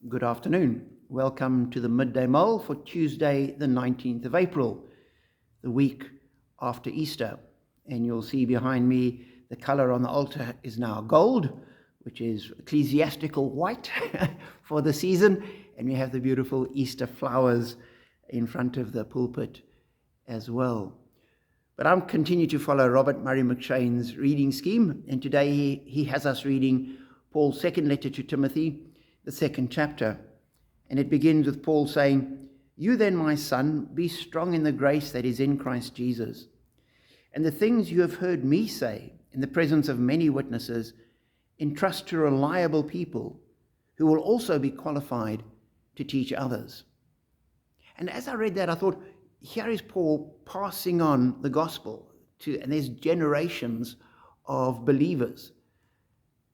Good afternoon. Welcome to the Midday Mull for Tuesday, the 19th of April, the week after Easter. And you'll see behind me the colour on the altar is now gold, which is ecclesiastical white for the season. And we have the beautiful Easter flowers in front of the pulpit as well. But I'm continuing to follow Robert Murray McShane's reading scheme. And today he has us reading Paul's second letter to Timothy, the second chapter. And it begins with Paul saying, "You then, my son, be strong in the grace that is in Christ Jesus. And the things you have heard me say in the presence of many witnesses, entrust to reliable people who will also be qualified to teach others." And as I read that, I thought, here is Paul passing on the gospel and there's generations of believers.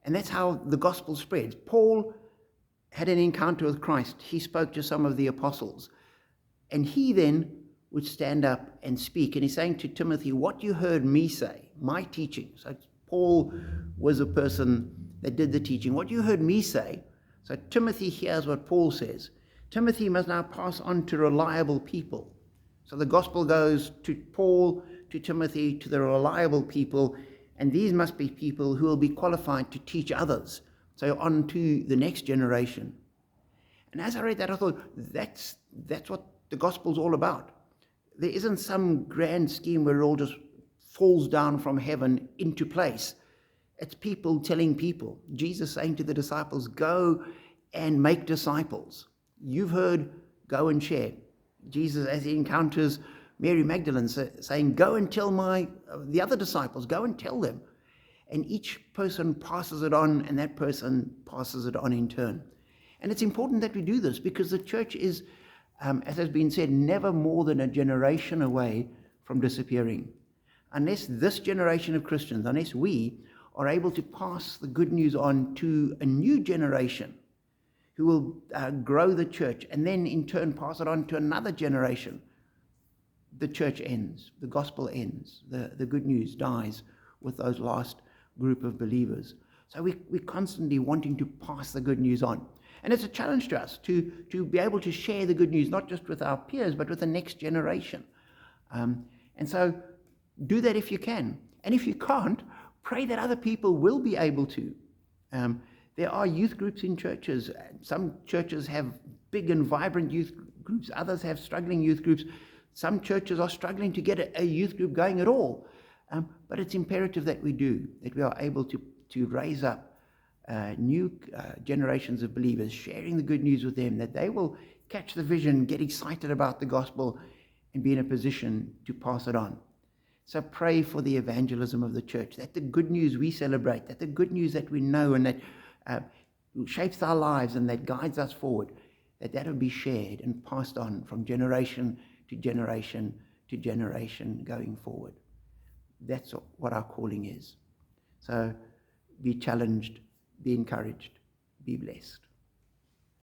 And that's how the gospel spreads. Paul had an encounter with Christ. He spoke to some of the apostles. And he then would stand up and speak. And he's saying to Timothy, what you heard me say, my teaching. So Paul was a person that did the teaching. What you heard me say. So Timothy hears what Paul says. Timothy must now pass on to reliable people. So the gospel goes to Paul, to Timothy, to the reliable people. And these must be people who will be qualified to teach others. So on to the next generation. And as I read that, I thought, that's what the gospel's all about. There isn't some grand scheme where it all just falls down from heaven into place. It's people telling people. Jesus saying to the disciples, go and make disciples. You've heard, go and share. Jesus, as he encounters Mary Magdalene, saying, go and tell the other disciples, go and tell them. And each person passes it on, and that person passes it on in turn. And it's important that we do this because the church is, as has been said, never more than a generation away from disappearing. Unless this generation of Christians, unless we are able to pass the good news on to a new generation who will grow the church and then in turn pass it on to another generation, the church ends, the gospel ends, the good news dies with those last group of believers. So we're constantly wanting to pass the good news on. And it's a challenge to us to be able to share the good news, not just with our peers, but with the next generation. And so do that if you can. And if you can't, pray that other people will be able to. There are youth groups in churches. Some churches have big and vibrant youth groups. Others have struggling youth groups. Some churches are struggling to get a youth group going at all. But it's imperative that we are able to raise up new generations of believers, sharing the good news with them, that they will catch the vision, get excited about the gospel, and be in a position to pass it on. So pray for the evangelism of the church, that the good news we celebrate, that the good news that we know and that shapes our lives and that guides us forward, that will be shared and passed on from generation to generation to generation going forward. That's what our calling is. So be challenged, be encouraged, be blessed.